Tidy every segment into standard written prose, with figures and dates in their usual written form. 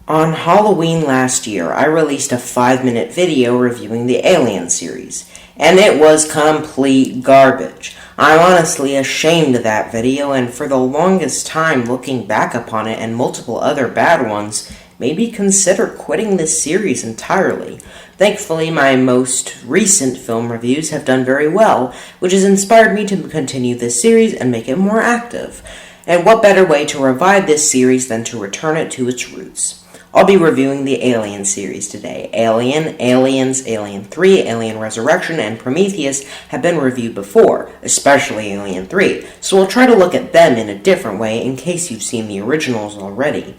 On Halloween last year, I released a 5-minute video reviewing the Alien series, and it was complete garbage. I'm honestly ashamed of that video, and for the longest time looking back upon it and multiple other bad ones, made me consider quitting this series entirely. Thankfully, my most recent film reviews have done very well, which has inspired me to continue this series and make it more active. And what better way to revive this series than to return it to its roots? I'll be reviewing the Alien series today. Alien, Aliens, Alien 3, Alien Resurrection, and Prometheus have been reviewed before, especially Alien 3, so we'll try to look at them in a different way in case you've seen the originals already.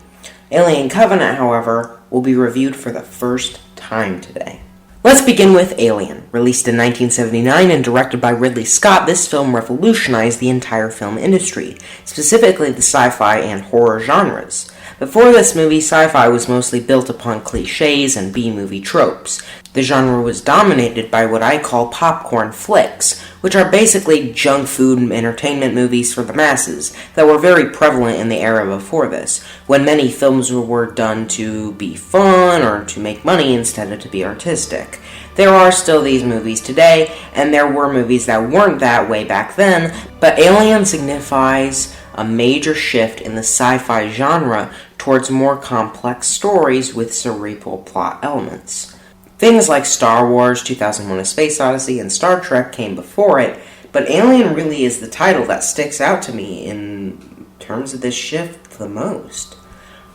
Alien Covenant, however, will be reviewed for the first time today. Let's begin with Alien. Released in 1979 and directed by Ridley Scott, this film revolutionized the entire film industry, specifically the sci-fi and horror genres. Before this movie, sci-fi was mostly built upon cliches and B-movie tropes. The genre was dominated by what I call popcorn flicks, which are basically junk food entertainment movies for the masses that were very prevalent in the era before this, when many films were done to be fun or to make money instead of to be artistic. There are still these movies today, and there were movies that weren't that way back then, but Alien signifies a major shift in the sci-fi genre towards more complex stories with cerebral plot elements. Things like Star Wars, 2001: A Space Odyssey, and Star Trek came before it, but Alien really is the title that sticks out to me in terms of this shift the most.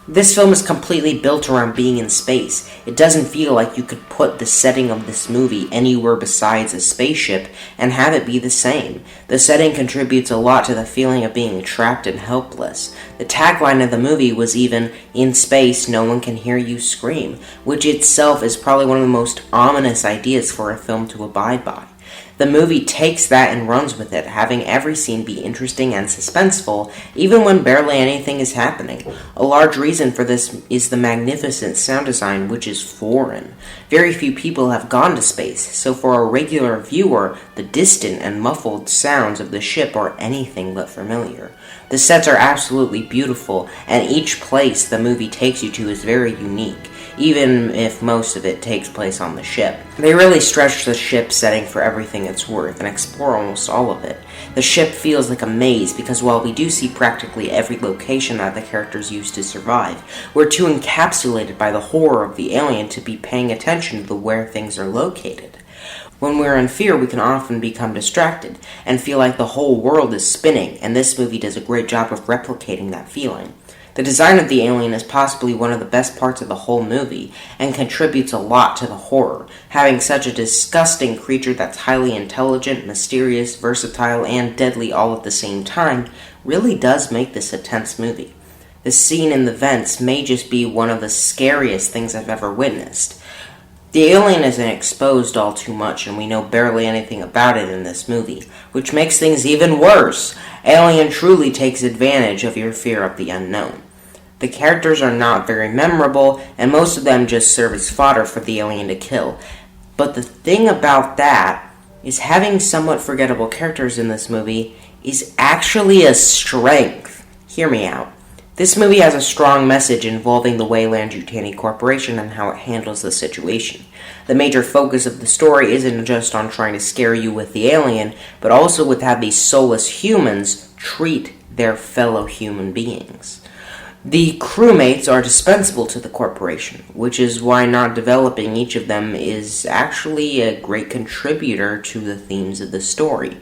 This film is completely built around being in space. It doesn't feel like you could put the setting of this movie anywhere besides a spaceship and have it be the same. The setting contributes a lot to the feeling of being trapped and helpless. The tagline of the movie was even, "In space, no one can hear you scream," which itself is probably one of the most ominous ideas for a film to abide by. The movie takes that and runs with it, having every scene be interesting and suspenseful, even when barely anything is happening. A large reason for this is the magnificent sound design, which is foreign. Very few people have gone to space, so for a regular viewer, the distant and muffled sounds of the ship are anything but familiar. The sets are absolutely beautiful, and each place the movie takes you to is very unique, even if most of it takes place on the ship. They really stretch the ship setting for everything it's worth and explore almost all of it. The ship feels like a maze because while we do see practically every location that the characters use to survive, we're too encapsulated by the horror of the alien to be paying attention to where things are located. When we're in fear, we can often become distracted and feel like the whole world is spinning, and this movie does a great job of replicating that feeling. The design of the alien is possibly one of the best parts of the whole movie, and contributes a lot to the horror. Having such a disgusting creature that's highly intelligent, mysterious, versatile, and deadly all at the same time really does make this a tense movie. The scene in the vents may just be one of the scariest things I've ever witnessed. The alien isn't exposed all too much, and we know barely anything about it in this movie, which makes things even worse. Alien truly takes advantage of your fear of the unknown. The characters are not very memorable, and most of them just serve as fodder for the alien to kill. But the thing about that is having somewhat forgettable characters in this movie is actually a strength. Hear me out. This movie has a strong message involving the Weyland-Yutani Corporation and how it handles the situation. The major focus of the story isn't just on trying to scare you with the alien, but also with how these soulless humans treat their fellow human beings. The crewmates are dispensable to the corporation, which is why not developing each of them is actually a great contributor to the themes of the story.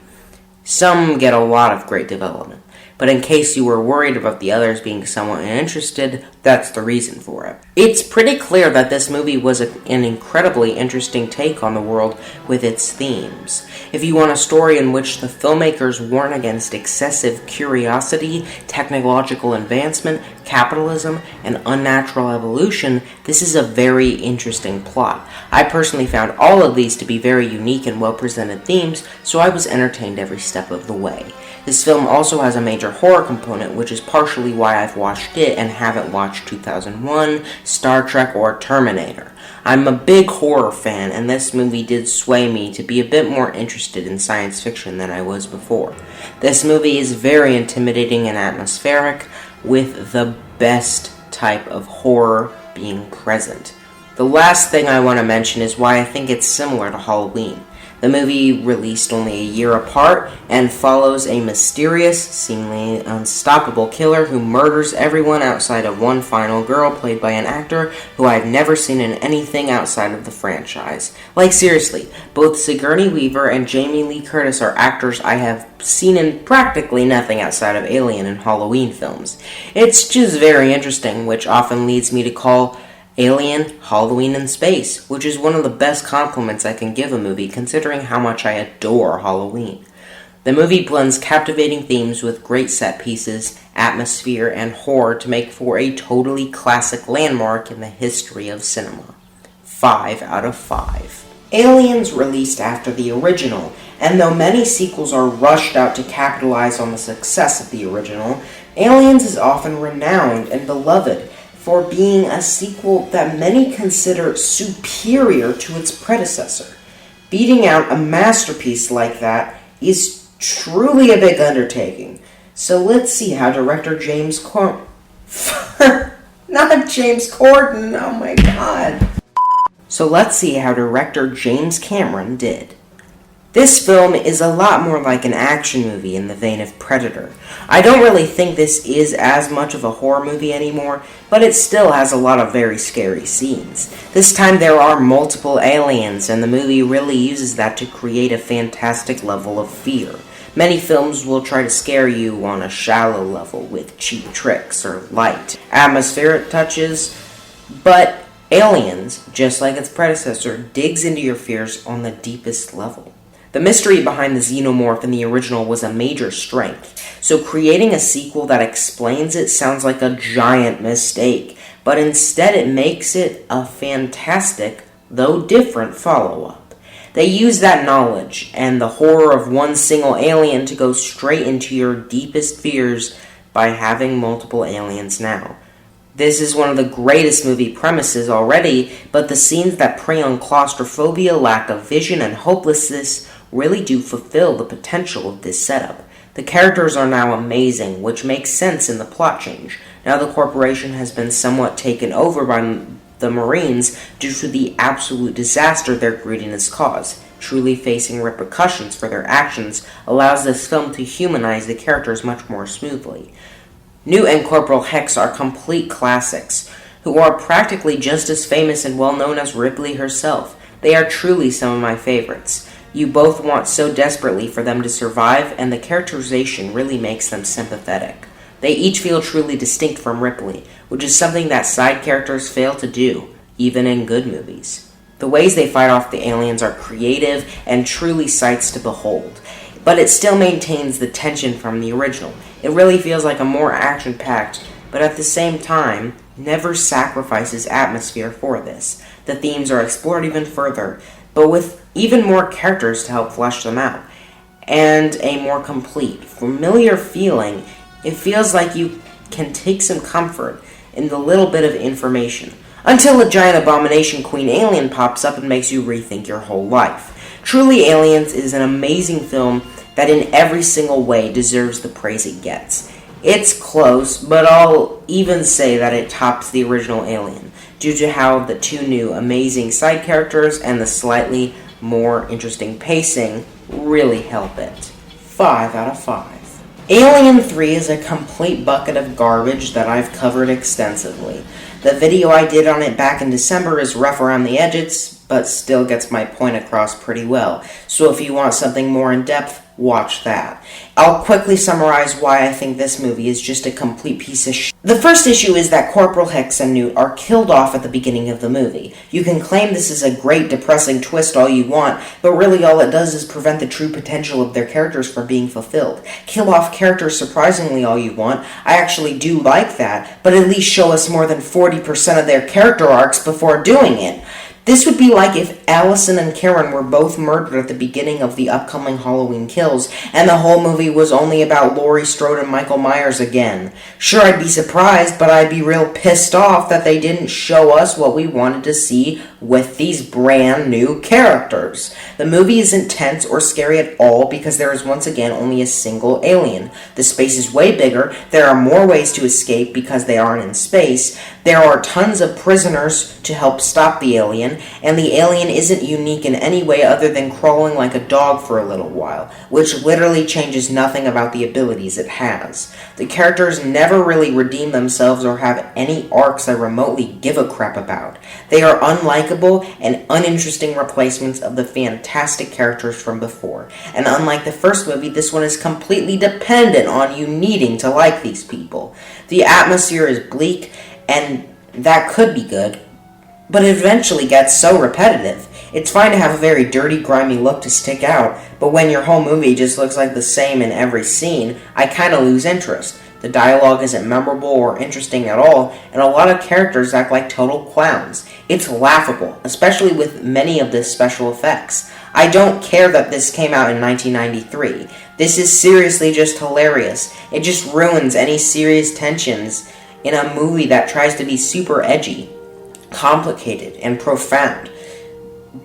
Some get a lot of great development, but in case you were worried about the others being somewhat uninterested, that's the reason for it. It's pretty clear that this movie was an incredibly interesting take on the world with its themes. If you want a story in which the filmmakers warn against excessive curiosity, technological advancement, capitalism, and unnatural evolution, this is a very interesting plot. I personally found all of these to be very unique and well-presented themes, so I was entertained every step of the way. This film also has a major horror component, which is partially why I've watched it and haven't watched 2001, Star Trek, or Terminator. I'm a big horror fan, and this movie did sway me to be a bit more interested in science fiction than I was before. This movie is very intimidating and atmospheric, with the best type of horror being present. The last thing I want to mention is why I think it's similar to Halloween. The movie released only a year apart and follows a mysterious, seemingly unstoppable killer who murders everyone outside of one final girl played by an actor who I've never seen in anything outside of the franchise. Like seriously, both Sigourney Weaver and Jamie Lee Curtis are actors I have seen in practically nothing outside of Alien and Halloween films. It's just very interesting, which often leads me to call Alien, Halloween in Space, which is one of the best compliments I can give a movie considering how much I adore Halloween. The movie blends captivating themes with great set pieces, atmosphere, and horror to make for a totally classic landmark in the history of cinema. 5 out of 5. Aliens released after the original, and though many sequels are rushed out to capitalize on the success of the original, Aliens is often renowned and beloved for being a sequel that many consider superior to its predecessor. Beating out a masterpiece like that is truly a big undertaking. So let's see how director James Corden... Not James Corden, oh my god. So let's see how director James Cameron did. This film is a lot more like an action movie in the vein of Predator. I don't really think this is as much of a horror movie anymore, but it still has a lot of very scary scenes. This time there are multiple aliens, and the movie really uses that to create a fantastic level of fear. Many films will try to scare you on a shallow level with cheap tricks or light, atmospheric touches, but Aliens, just like its predecessor, digs into your fears on the deepest level. The mystery behind the xenomorph in the original was a major strength, so creating a sequel that explains it sounds like a giant mistake, but instead it makes it a fantastic, though different, follow-up. They use that knowledge and the horror of one single alien to go straight into your deepest fears by having multiple aliens now. This is one of the greatest movie premises already, but the scenes that prey on claustrophobia, lack of vision, and hopelessness really do fulfill the potential of this setup. The characters are now amazing, which makes sense in the plot change. Now the corporation has been somewhat taken over by the Marines due to the absolute disaster their greediness caused. Truly facing repercussions for their actions allows this film to humanize the characters much more smoothly. Newt and Corporal Hex are complete classics, who are practically just as famous and well-known as Ripley herself. They are truly some of my favorites. You both want so desperately for them to survive, and the characterization really makes them sympathetic. They each feel truly distinct from Ripley, which is something that side characters fail to do, even in good movies. The ways they fight off the aliens are creative and truly sights to behold, but it still maintains the tension from the original. It really feels like a more action-packed, but at the same time, never sacrifices atmosphere for this. The themes are explored even further, but with even more characters to help flesh them out, and a more complete, familiar feeling. It feels like you can take some comfort in the little bit of information, until a giant abomination queen alien pops up and makes you rethink your whole life. Truly, Aliens is an amazing film that in every single way deserves the praise it gets. It's close, but I'll even say that it tops the original Alien, due to how the two new amazing side characters and the slightly more interesting pacing really help it. 5 out of 5. Alien 3 is a complete bucket of garbage that I've covered extensively. The video I did on it back in December is rough around the edges, but still gets my point across pretty well. So if you want something more in-depth, watch that. I'll quickly summarize why I think this movie is just a complete piece of shit. The first issue is that Corporal Hex and Newt are killed off at the beginning of the movie. You can claim this is a great depressing twist all you want, but really all it does is prevent the true potential of their characters from being fulfilled. Kill off characters surprisingly all you want. I actually do like that, but at least show us more than 40% of their character arcs before doing it. This would be like if Allison and Karen were both murdered at the beginning of the upcoming Halloween Kills, and the whole movie was only about Laurie Strode and Michael Myers again. Sure, I'd be surprised, but I'd be real pissed off that they didn't show us what we wanted to see with these brand new characters. The movie isn't tense or scary at all because there is once again only a single alien. The space is way bigger, there are more ways to escape because they aren't in space, there are tons of prisoners to help stop the alien, and the alien isn't unique in any way other than crawling like a dog for a little while, which literally changes nothing about the abilities it has. The characters never really redeem themselves or have any arcs I remotely give a crap about. They are unlikable and uninteresting replacements of the fantastic characters from before, and unlike the first movie, this one is completely dependent on you needing to like these people. The atmosphere is bleak, and that could be good, but it eventually gets so repetitive. It's fine to have a very dirty, grimy look to stick out, but when your whole movie just looks like the same in every scene, I kinda lose interest. The dialogue isn't memorable or interesting at all, and a lot of characters act like total clowns. It's laughable, especially with many of the special effects. I don't care that this came out in 1993. This is seriously just hilarious. It just ruins any serious tensions in a movie that tries to be super edgy, complicated, and profound,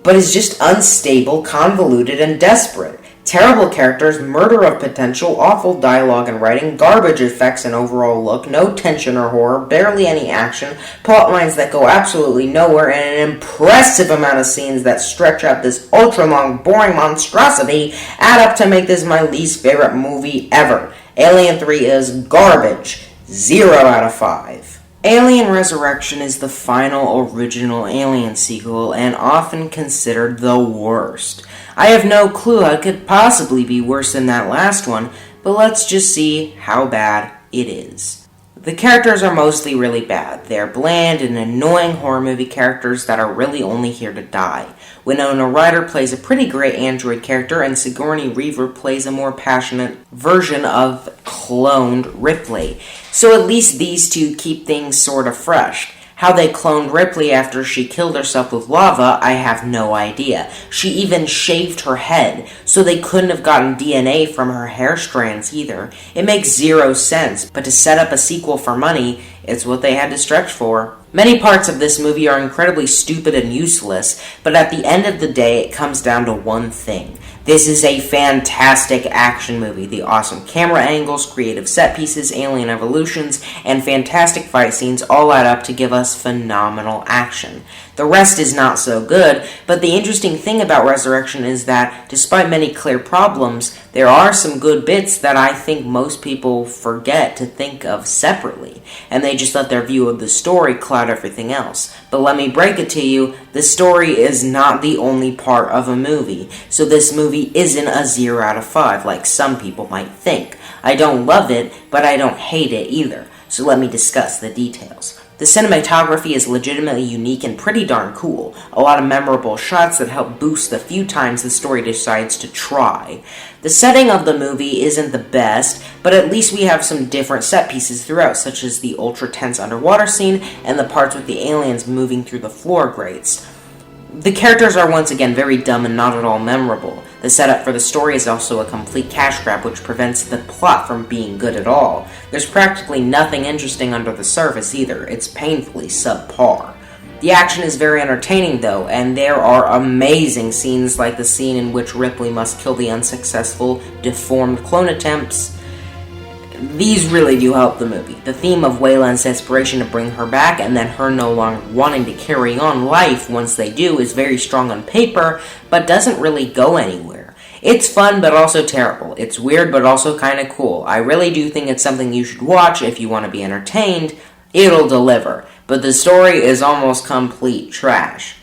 but is just unstable, convoluted, and desperate. Terrible characters, murder of potential, awful dialogue and writing, garbage effects and overall look, no tension or horror, barely any action, plot lines that go absolutely nowhere, and an impressive amount of scenes that stretch out this ultra-long, boring monstrosity add up to make this my least favorite movie ever. Alien 3 is garbage. 0 out of 5. Alien Resurrection is the final original Alien sequel and often considered the worst. I have no clue how it could possibly be worse than that last one, but let's just see how bad it is. The characters are mostly really bad. They're bland and annoying horror movie characters that are really only here to die. Winona Ryder plays a pretty great android character, and Sigourney Weaver plays a more passionate version of cloned Ripley. So at least these two keep things sort of fresh. How they cloned Ripley after she killed herself with lava, I have no idea. She even shaved her head, so they couldn't have gotten DNA from her hair strands either. It makes 0 sense, but to set up a sequel for money, it's what they had to stretch for. Many parts of this movie are incredibly stupid and useless, but at the end of the day, it comes down to one thing. This is a fantastic action movie. The awesome camera angles, creative set pieces, alien evolutions, and fantastic fight scenes all add up to give us phenomenal action. The rest is not so good, but the interesting thing about Resurrection is that, despite many clear problems, there are some good bits that I think most people forget to think of separately, and they just let their view of the story cloud everything else. But let me break it to you, the story is not the only part of a movie, so this movie isn't a 0 out of 5 like some people might think. I don't love it, but I don't hate it either, so let me discuss the details. The cinematography is legitimately unique and pretty darn cool. A lot of memorable shots that help boost the few times the story decides to try. The setting of the movie isn't the best, but at least we have some different set pieces throughout, such as the ultra-tense underwater scene and the parts with the aliens moving through the floor grates. The characters are once again very dumb and not at all memorable. The setup for the story is also a complete cash grab, which prevents the plot from being good at all. There's practically nothing interesting under the surface either. It's painfully subpar. The action is very entertaining though, and there are amazing scenes like the scene in which Ripley must kill the unsuccessful, deformed clone attempts. These really do help the movie. The theme of Wayland's desperation to bring her back and then her no longer wanting to carry on life once they do is very strong on paper, but doesn't really go anywhere. It's fun, but also terrible. It's weird, but also kinda cool. I really do think it's something you should watch if you want to be entertained. It'll deliver. But the story is almost complete trash.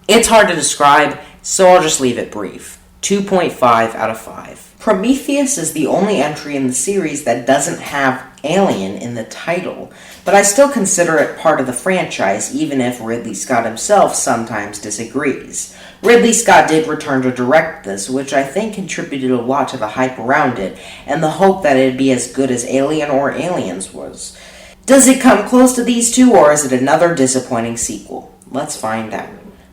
It's hard to describe, so I'll just leave it brief. 2.5 out of 5. Prometheus is the only entry in the series that doesn't have Alien in the title, but I still consider it part of the franchise, even if Ridley Scott himself sometimes disagrees. Ridley Scott did return to direct this, which I think contributed a lot to the hype around it, and the hope that it'd be as good as Alien or Aliens was. Does it come close to these two, or is it another disappointing sequel? Let's find out.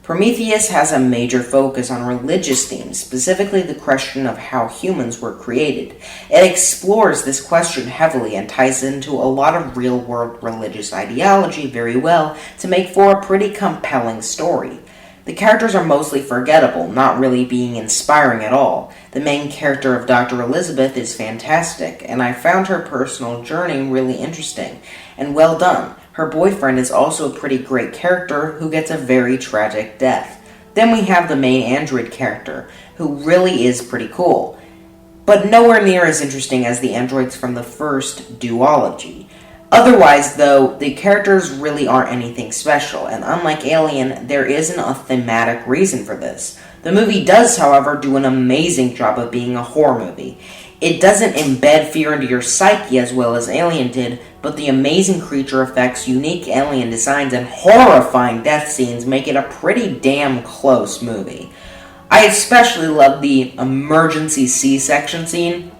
Prometheus has a major focus on religious themes, specifically the question of how humans were created. It explores this question heavily and ties into a lot of real-world religious ideology very well to make for a pretty compelling story. The characters are mostly forgettable, not really being inspiring at all. The main character of Dr. Elizabeth is fantastic, and I found her personal journey really interesting and well done. Her boyfriend is also a pretty great character who gets a very tragic death. Then we have the main android character, who really is pretty cool, but nowhere near as interesting as the androids from the first duology. Otherwise, though, the characters really aren't anything special, and unlike Alien, there isn't a thematic reason for this. The movie does, however, do an amazing job of being a horror movie. It doesn't embed fear into your psyche as well as Alien did, but the amazing creature effects, unique alien designs, and horrifying death scenes make it a pretty damn close movie. I especially love the emergency C-section scene,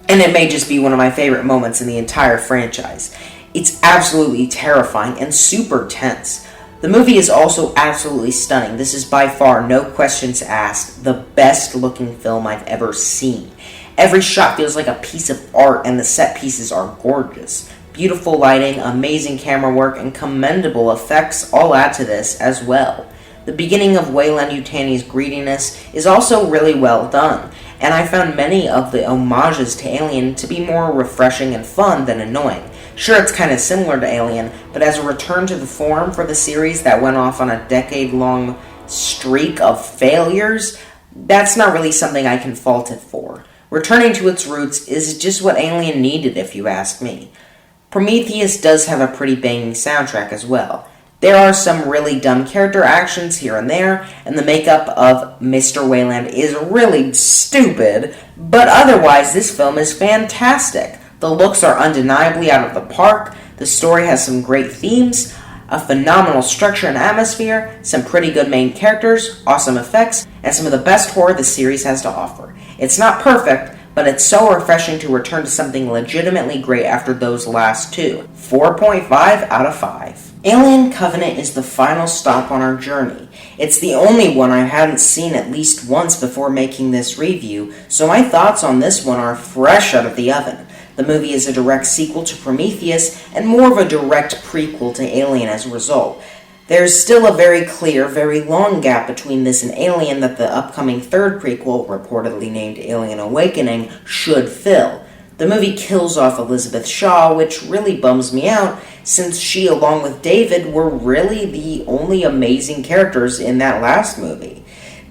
and it may just be one of my favorite moments in the entire franchise. It's absolutely terrifying and super tense. The movie is also absolutely stunning. This is by far, no questions asked, the best looking film I've ever seen. Every shot feels like a piece of art, and the set pieces are gorgeous. Beautiful lighting, amazing camera work, and commendable effects all add to this as well. The beginning of Weyland-Yutani's greediness is also really well done, and I found many of the homages to Alien to be more refreshing and fun than annoying. Sure, it's kind of similar to Alien, but as a return to the form for the series that went off on a decade-long streak of failures, that's not really something I can fault it for. Returning to its roots is just what Alien needed, if you ask me. Prometheus does have a pretty banging soundtrack as well. There are some really dumb character actions here and there, and the makeup of Mr. Weyland is really stupid, but otherwise this film is fantastic. The looks are undeniably out of the park, the story has some great themes, a phenomenal structure and atmosphere, some pretty good main characters, awesome effects, and some of the best horror the series has to offer. It's not perfect, but it's so refreshing to return to something legitimately great after those last two. 4.5 out of 5. Alien Covenant is the final stop on our journey. It's the only one I hadn't seen at least once before making this review, so my thoughts on this one are fresh out of the oven. The movie is a direct sequel to Prometheus, and more of a direct prequel to Alien as a result. There's still a very clear, very long gap between this and Alien that the upcoming third prequel, reportedly named Alien Awakening, should fill. The movie kills off Elizabeth Shaw, which really bums me out, since she, along with David, were really the only amazing characters in that last movie.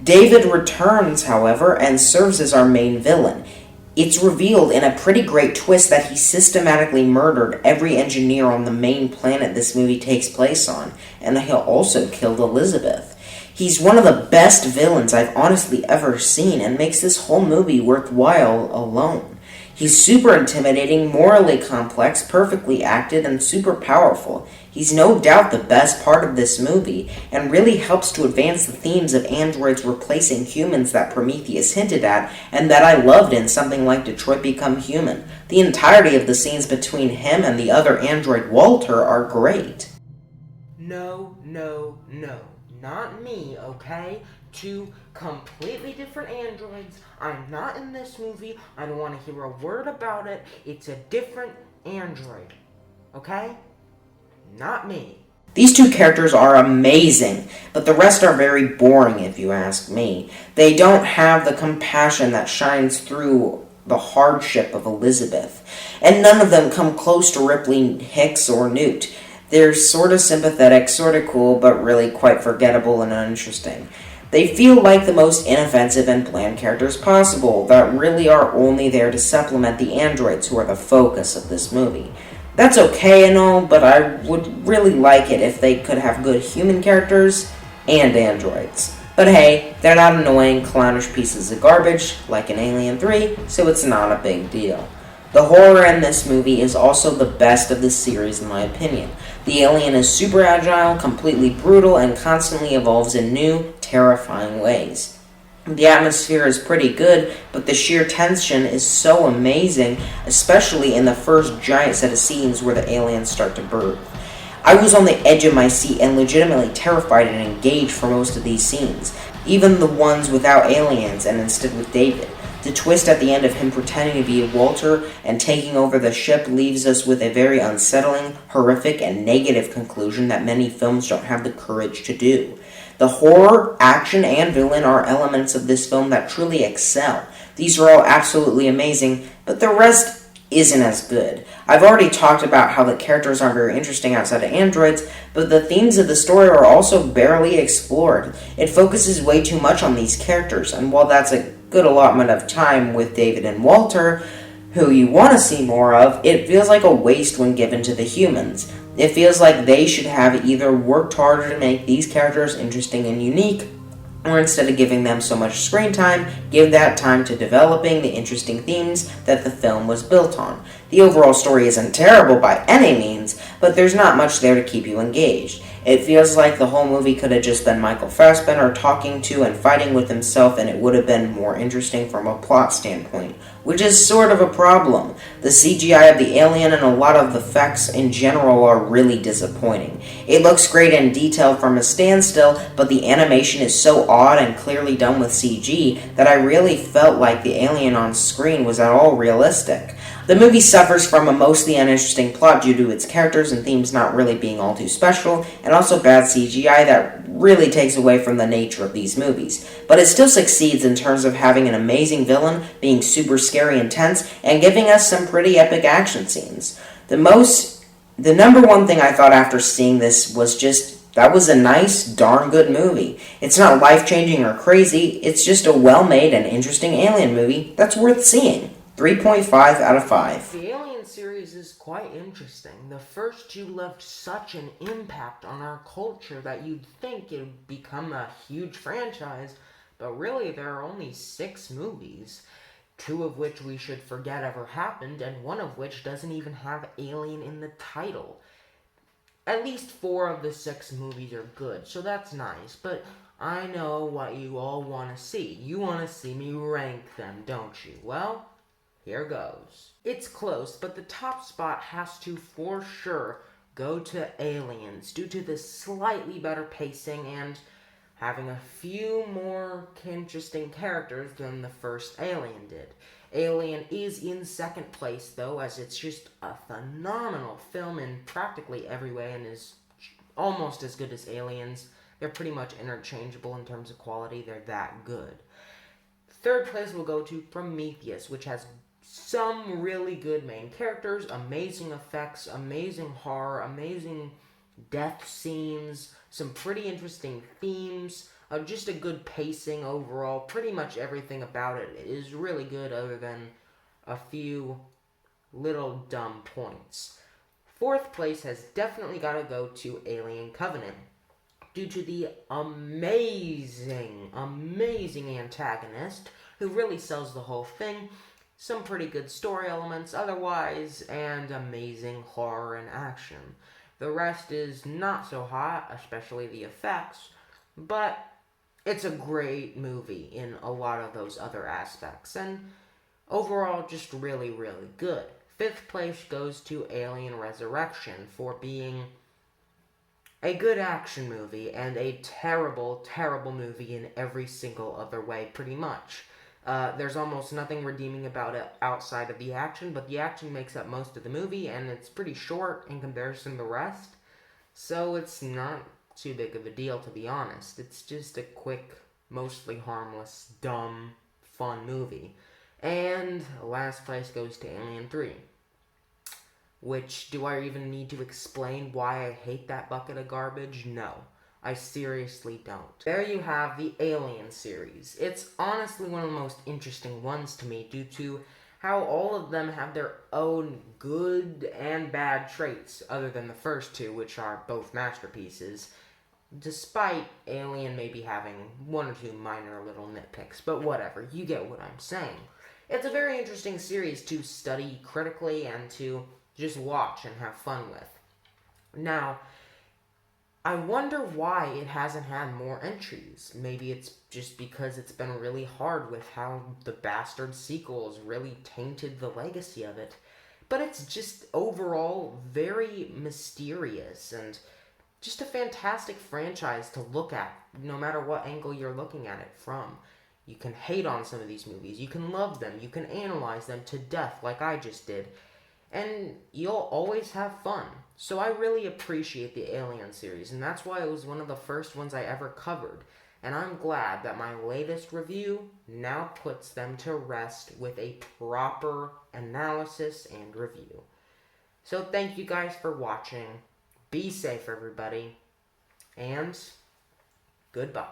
David returns, however, and serves as our main villain. It's revealed in a pretty great twist that he systematically murdered every engineer on the main planet this movie takes place on, and he also killed Elizabeth. He's one of the best villains I've honestly ever seen, and makes this whole movie worthwhile alone. He's super intimidating, morally complex, perfectly acted, and super powerful. He's no doubt the best part of this movie, and really helps to advance the themes of androids replacing humans that Prometheus hinted at, and that I loved in something like Detroit Become Human. The entirety of the scenes between him and the other android, Walter, are great. No, not me, okay? Two completely different androids. I'm not in this movie. I don't want to hear a word about it. It's a different android, okay? Not me. These two characters are amazing, but the rest are very boring if you ask me. They don't have the compassion that shines through the hardship of Elizabeth, and none of them come close to Ripley, Hicks, or Newt. They're sort of sympathetic, sort of cool, but really quite forgettable and uninteresting. They feel like the most inoffensive and bland characters possible that really are only there to supplement the androids who are the focus of this movie. That's okay and all, but I would really like it if they could have good human characters and androids. But hey, they're not annoying, clownish pieces of garbage like in Alien 3, so it's not a big deal. The horror in this movie is also the best of the series in my opinion. The alien is super agile, completely brutal, and constantly evolves in new, terrifying ways. The atmosphere is pretty good, but the sheer tension is so amazing, especially in the first giant set of scenes where the aliens start to birth. I was on the edge of my seat and legitimately terrified and engaged for most of these scenes, even the ones without aliens and instead with David. The twist at the end of him pretending to be Walter and taking over the ship leaves us with a very unsettling, horrific, and negative conclusion that many films don't have the courage to do. The horror, action, and villain are elements of this film that truly excel. These are all absolutely amazing, but the rest isn't as good. I've already talked about how the characters aren't very interesting outside of androids, but the themes of the story are also barely explored. It focuses way too much on these characters, and while that's a good allotment of time with David and Walter, who you want to see more of, it feels like a waste when given to the humans. It feels like they should have either worked harder to make these characters interesting and unique, or instead of giving them so much screen time, give that time to developing the interesting themes that the film was built on. The overall story isn't terrible by any means, but there's not much there to keep you engaged. It feels like the whole movie could have just been Michael Fassbender talking to and fighting with himself, and it would have been more interesting from a plot standpoint, which is sort of a problem. The CGI of the alien and a lot of the effects in general are really disappointing. It looks great in detail from a standstill, but the animation is so odd and clearly done with CG that I really felt like the alien on screen was at all realistic. The movie suffers from a mostly uninteresting plot due to its characters and themes not really being all too special, and also bad CGI that really takes away from the nature of these movies. But it still succeeds in terms of having an amazing villain, being super scary and tense, and giving us some pretty epic action scenes. The number one thing I thought after seeing this was just, that was a nice, darn good movie. It's not life-changing or crazy, it's just a well-made and interesting alien movie that's worth seeing. 3.5 out of 5. The Alien series is quite interesting. The first two left such an impact on our culture that you'd think it would become a huge franchise, but really there are only 6 movies, 2 of which we should forget ever happened, and 1 of which doesn't even have Alien in the title. At least 4 of the 6 movies are good, so that's nice, but I know what you all want to see. You want to see me rank them, don't you? Well, here goes. It's close, but the top spot has to, for sure, go to Aliens, due to the slightly better pacing and having a few more interesting characters than the first Alien did. Alien is in second place, though, as it's just a phenomenal film in practically every way and is almost as good as Aliens. They're pretty much interchangeable in terms of quality. They're that good. Third place will go to Prometheus, which has some really good main characters, amazing effects, amazing horror, amazing death scenes, some pretty interesting themes, just a good pacing overall. Pretty much everything about it is really good other than a few little dumb points. Fourth place has definitely got to go to Alien Covenant, due to the amazing antagonist who really sells the whole thing, some pretty good story elements otherwise, and amazing horror and action. The rest is not so hot, especially the effects, but it's a great movie in a lot of those other aspects, and overall just really, really good. Fifth place goes to Alien Resurrection for being a good action movie and a terrible, terrible movie in every single other way, pretty much. There's almost nothing redeeming about it outside of the action, but the action makes up most of the movie, and it's pretty short in comparison to the rest, so it's not too big of a deal, to be honest. It's just a quick, mostly harmless, dumb, fun movie. And last place goes to Alien 3. Which, do I even need to explain why I hate that bucket of garbage? No. I seriously don't. There you have the Alien series. It's honestly one of the most interesting ones to me due to how all of them have their own good and bad traits, other than the first 2, which are both masterpieces, despite Alien maybe having 1 or 2 minor little nitpicks, but whatever, you get what I'm saying. It's a very interesting series to study critically and to just watch and have fun with. Now, I wonder why it hasn't had more entries. Maybe it's just because it's been really hard with how the bastard sequels really tainted the legacy of it. but it's just overall very mysterious and just a fantastic franchise to look at, no matter what angle you're looking at it from. You can hate on some of these movies, you can love them, you can analyze them to death like I just did, and you'll always have fun. So I really appreciate the Alien series, and that's why it was one of the first ones I ever covered. And I'm glad that my latest review now puts them to rest with a proper analysis and review. So thank you guys for watching. Be safe, everybody. And goodbye.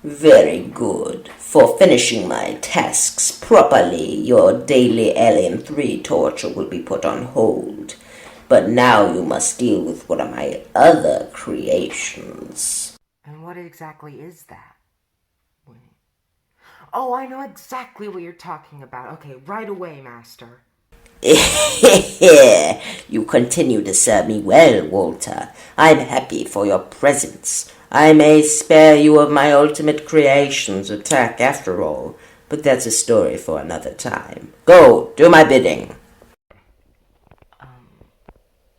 Very good. For finishing my tasks properly, your daily Alien 3 torture will be put on hold. But now you must deal with one of my other creations. And what exactly is that? Wait. Oh, I know exactly what you're talking about. Okay, right away, Master. You continue to serve me well, Walter. I'm happy for your presence. I may spare you of my ultimate creation's attack after all, but that's a story for another time. Go, do my bidding.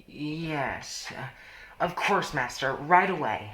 Yes. Of course, Master. Right away.